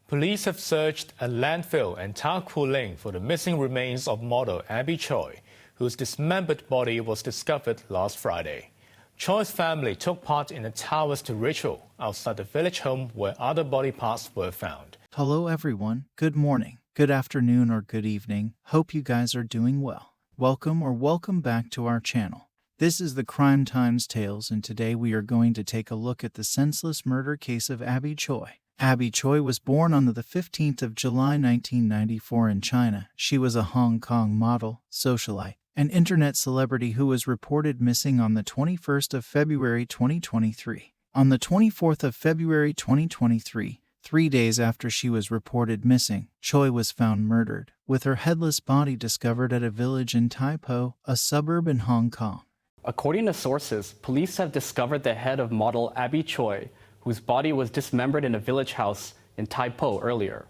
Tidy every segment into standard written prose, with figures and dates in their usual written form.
Police have searched a landfill and Taku Lane for the missing remains of model Abby Choi, whose dismembered body was discovered last Friday. Choi's family took part in a Taoist ritual outside the village home where other body parts were found. Hello everyone, good morning, good afternoon or good evening. Hope you guys are doing well. Welcome back to our channel. This is the Crime Times Tales, and today we are going to take a look at the senseless murder case of Abby Choi. Abby Choi was born on the 15th of July 1994 in China. She was a Hong Kong model, socialite, and internet celebrity who was reported missing on the 21st of February 2023. On the 24th of February 2023, 3 days after she was reported missing, Choi was found murdered, with her headless body discovered at a village in Tai Po, a suburb in Hong Kong. According to sources, police have discovered the head of model Abby Choi, whose body was dismembered in a village house in Tai Po earlier.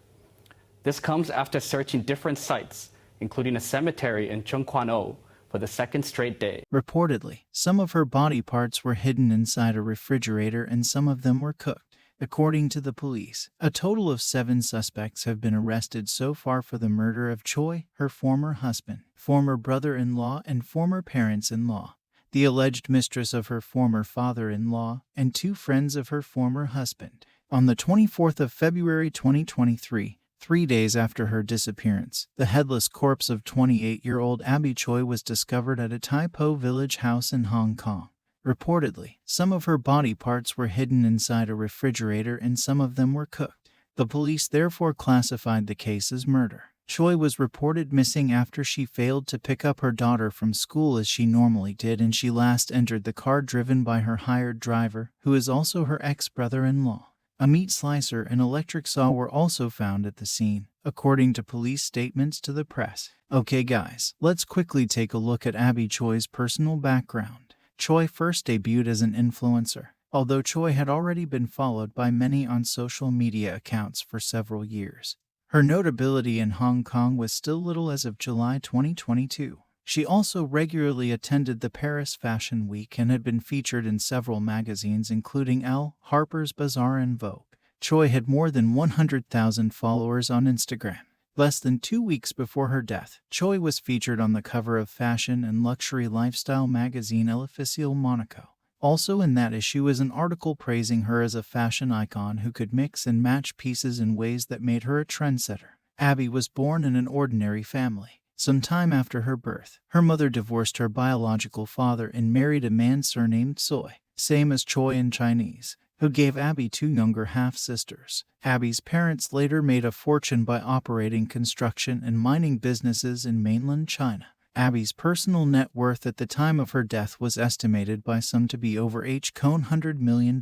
This comes after searching different sites, including a cemetery in Chung Kwan O, for the second straight day. Reportedly, some of her body parts were hidden inside a refrigerator and some of them were cooked. According to the police, a total of 7 suspects have been arrested so far for the murder of Choi, her former husband, former brother-in-law, and former parents-in-law, the alleged mistress of her former father-in-law, and 2 friends of her former husband. On the 24th of February 2023, 3 days after her disappearance, the headless corpse of 28-year-old Abby Choi was discovered at a Tai Po village house in Hong Kong. Reportedly, some of her body parts were hidden inside a refrigerator and some of them were cooked. The police therefore classified the case as murder. Choi was reported missing after she failed to pick up her daughter from school as she normally did, and she last entered the car driven by her hired driver, who is also her ex-brother-in-law. A meat slicer and electric saw were also found at the scene, according to police statements to the press. Okay guys, let's quickly take a look at Abby Choi's personal background. Choi first debuted as an influencer, although Choi had already been followed by many on social media accounts for several years. Her notability in Hong Kong was still little as of July 2022. She also regularly attended the Paris Fashion Week and had been featured in several magazines including Elle, Harper's Bazaar and Vogue. Choi had more than 100,000 followers on Instagram. Less than 2 weeks before her death, Choi was featured on the cover of fashion and luxury lifestyle magazine L'Officiel Monaco. Also in that issue is an article praising her as a fashion icon who could mix and match pieces in ways that made her a trendsetter. Abby was born in an ordinary family. Some time after her birth, her mother divorced her biological father and married a man surnamed Choi, same as Choi in Chinese, who gave Abby 2 younger half-sisters. Abby's parents later made a fortune by operating construction and mining businesses in mainland China. Abby's personal net worth at the time of her death was estimated by some to be over $100 million.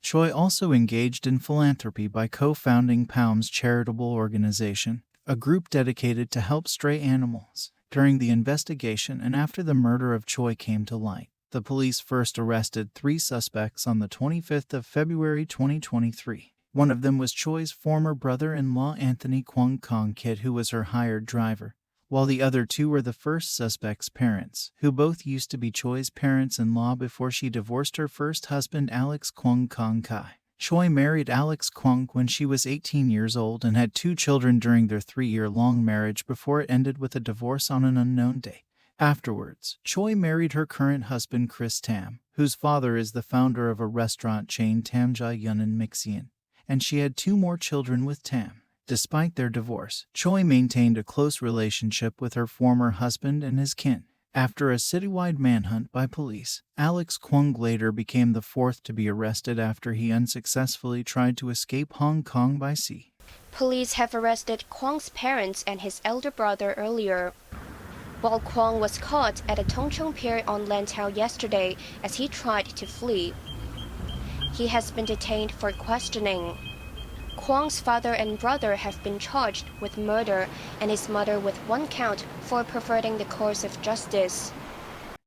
Choi also engaged in philanthropy by co-founding Palm's charitable organization, a group dedicated to help stray animals. During the investigation and after the murder of Choi came to light, the police first arrested 3 suspects on the 25th of February 2023. One of them was Choi's former brother-in-law Anthony Kwong Kong Kit, who was her hired driver, while the other 2 were the first suspect's parents, who both used to be Choi's parents-in-law before she divorced her first husband Alex Kwong Kong Kai. Choi married Alex Kwong when she was 18 years old and had 2 children during their 3-year-long marriage before it ended with a divorce on an unknown date. Afterwards, Choi married her current husband Chris Tam, whose father is the founder of a restaurant chain Tamja Yun in Mixian, and she had 2 more children with Tam. Despite their divorce, Choi maintained a close relationship with her former husband and his kin. After a citywide manhunt by police, Alex Kwong later became the 4th to be arrested after he unsuccessfully tried to escape Hong Kong by sea. Police have arrested Kwong's parents and his elder brother earlier, while Kwong was caught at a Tongcheng Pier on Lantau yesterday as he tried to flee. He has been detained for questioning. Kwong's father and brother have been charged with murder and his mother with 1 count for perverting the course of justice.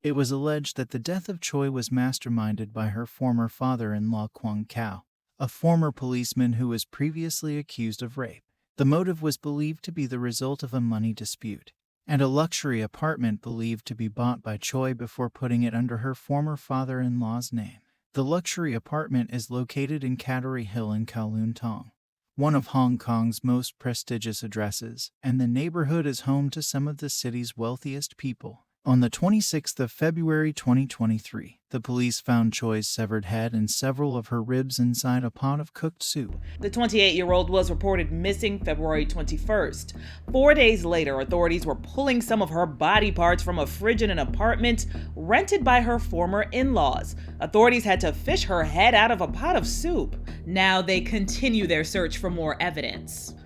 It was alleged that the death of Choi was masterminded by her former father-in-law Kwong Kao, a former policeman who was previously accused of rape. The motive was believed to be the result of a money dispute, and a luxury apartment believed to be bought by Choi before putting it under her former father-in-law's name. The luxury apartment is located in Cattery Hill in Kowloon Tong. one of Hong Kong's most prestigious addresses, and the neighborhood is home to some of the city's wealthiest people. On the 26th of February 2023, the police found Choi's severed head and several of her ribs inside a pot of cooked soup. The 28-year-old was reported missing February 21st. 4 days later, authorities were pulling some of her body parts from a fridge in an apartment rented by her former in-laws. Authorities had to fish her head out of a pot of soup. Now they continue their search for more evidence.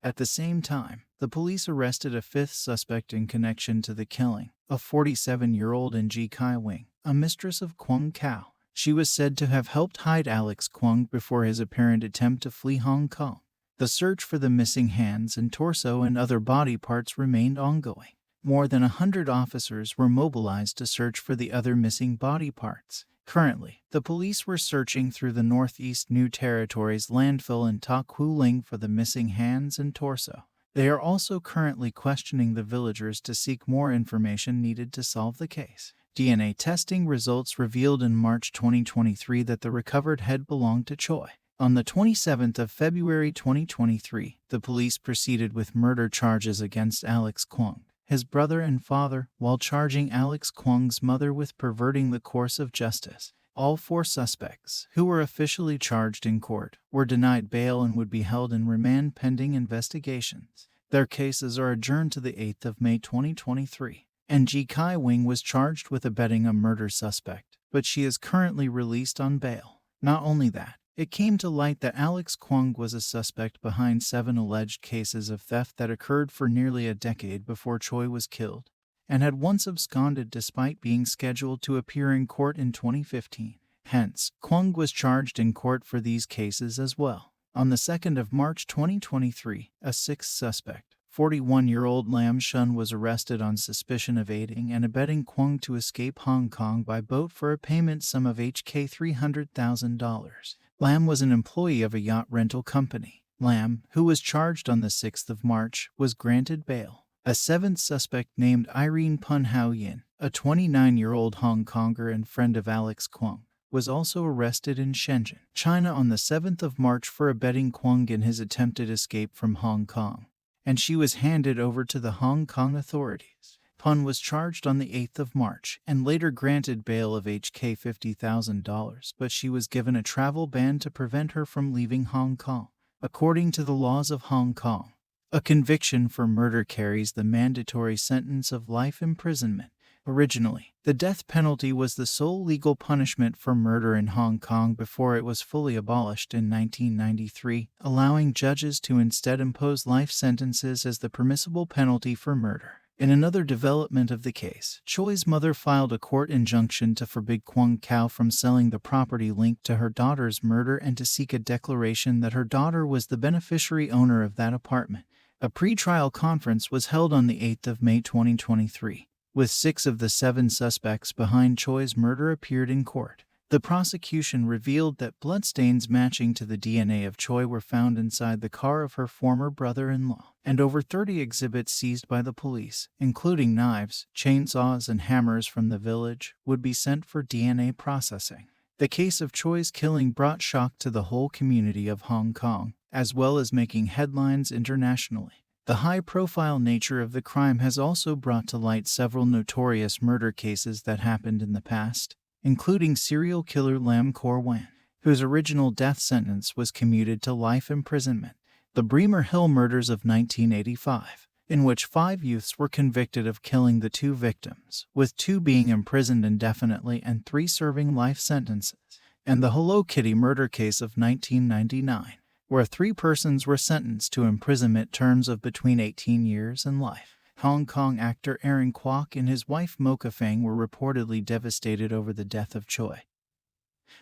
At the same time, the police arrested a fifth suspect in connection to the killing, a 47-year-old Ng Kai Wing, a mistress of Kwong Kao. She was said to have helped hide Alex Kwong before his apparent attempt to flee Hong Kong. The search for the missing hands and torso and other body parts remained ongoing. More than 100 officers were mobilized to search for the other missing body parts. Currently, the police were searching through the Northeast New Territories landfill in Ta Kwu Ling for the missing hands and torso. They are also currently questioning the villagers to seek more information needed to solve the case. DNA testing results revealed in March 2023 that the recovered head belonged to Choi. On the 27th of February 2023, the police proceeded with murder charges against Alex Kwong, his brother and father, while charging Alex Kwong's mother with perverting the course of justice. All 4 suspects, who were officially charged in court, were denied bail and would be held in remand pending investigations. Their cases are adjourned to the 8th of May 2023. Ng Kai Wing was charged with abetting a murder suspect, but she is currently released on bail. Not only that, it came to light that Alex Kwong was a suspect behind 7 alleged cases of theft that occurred for nearly a decade before Choi was killed, and had once absconded despite being scheduled to appear in court in 2015. Hence, Kwong was charged in court for these cases as well. On the 2nd of March 2023, a 6th suspect, 41-year-old Lam Shun, was arrested on suspicion of aiding and abetting Kwong to escape Hong Kong by boat for a payment sum of HK $300,000. Lam was an employee of a yacht rental company. Lam, who was charged on the 6th of March, was granted bail. A 7th suspect named Irene Pun Hao Yin, a 29-year-old Hong Konger and friend of Alex Kwong, was also arrested in Shenzhen, China on the 7th of March for abetting Kwong in his attempted escape from Hong Kong, and she was handed over to the Hong Kong authorities. Pun was charged on the 8th of March and later granted bail of HK $50,000, but she was given a travel ban to prevent her from leaving Hong Kong. According to the laws of Hong Kong, a conviction for murder carries the mandatory sentence of life imprisonment. Originally, the death penalty was the sole legal punishment for murder in Hong Kong before it was fully abolished in 1993, allowing judges to instead impose life sentences as the permissible penalty for murder. In another development of the case, Choi's mother filed a court injunction to forbid Kwong Kao from selling the property linked to her daughter's murder and to seek a declaration that her daughter was the beneficiary owner of that apartment. A pre-trial conference was held on the 8th of May 2023, with 6 of the 7 suspects behind Choi's murder appeared in court. The prosecution revealed that bloodstains matching to the DNA of Choi were found inside the car of her former brother-in-law, and over 30 exhibits seized by the police, including knives, chainsaws, and hammers from the village, would be sent for DNA processing. The case of Choi's killing brought shock to the whole community of Hong Kong, as well as making headlines internationally. The high-profile nature of the crime has also brought to light several notorious murder cases that happened in the past, including serial killer Lam Kor Wan, whose original death sentence was commuted to life imprisonment, the Bremer Hill murders of 1985, in which 5 youths were convicted of killing the 2 victims, with 2 being imprisoned indefinitely and 3 serving life sentences, and the Hello Kitty murder case of 1999, where 3 persons were sentenced to imprisonment terms of between 18 years and life. Hong Kong actor Aaron Kwok and his wife Mocha Fang were reportedly devastated over the death of Choi,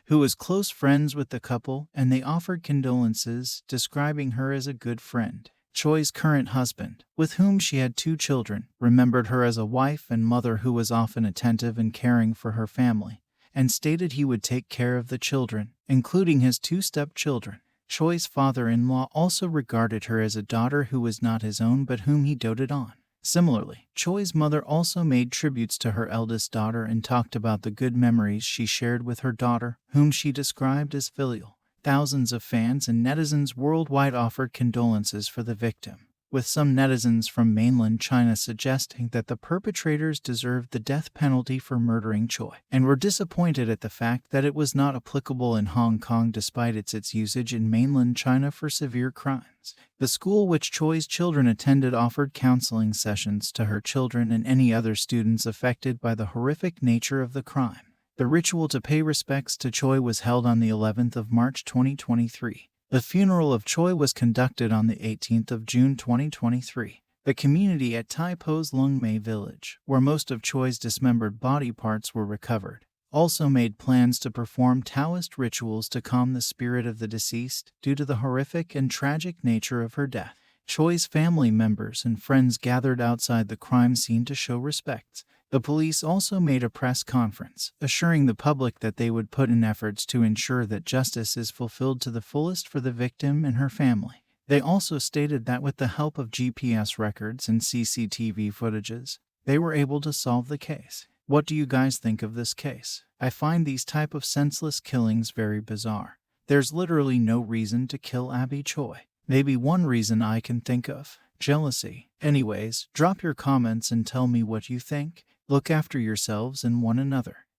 who was close friends with the couple, and they offered condolences, describing her as a good friend. Choi's current husband, with whom she had 2 children, remembered her as a wife and mother who was often attentive and caring for her family, and stated he would take care of the children, including his 2 stepchildren. Choi's father-in-law also regarded her as a daughter who was not his own but whom he doted on. Similarly, Choi's mother also made tributes to her eldest daughter and talked about the good memories she shared with her daughter, whom she described as filial. Thousands of fans and netizens worldwide offered condolences for the victim, with some netizens from mainland China suggesting that the perpetrators deserved the death penalty for murdering Choi, and were disappointed at the fact that it was not applicable in Hong Kong despite its usage in mainland China for severe crimes. The school which Choi's children attended offered counseling sessions to her children and any other students affected by the horrific nature of the crime. The ritual to pay respects to Choi was held on the 11th of March 2023. The funeral of Choi was conducted on the 18th of June 2023. The community at Tai Po's Lung Mei village, where most of Choi's dismembered body parts were recovered, also made plans to perform Taoist rituals to calm the spirit of the deceased due to the horrific and tragic nature of her death. Choi's family members and friends gathered outside the crime scene to show respects. The police also made a press conference, assuring the public that they would put in efforts to ensure that justice is fulfilled to the fullest for the victim and her family. They also stated that with the help of GPS records and CCTV footages, they were able to solve the case. What do you guys think of this case? I find these type of senseless killings very bizarre. There's literally no reason to kill Abby Choi. Maybe one reason I can think of: jealousy. Anyways, drop your comments and tell me what you think. Look after yourselves and one another.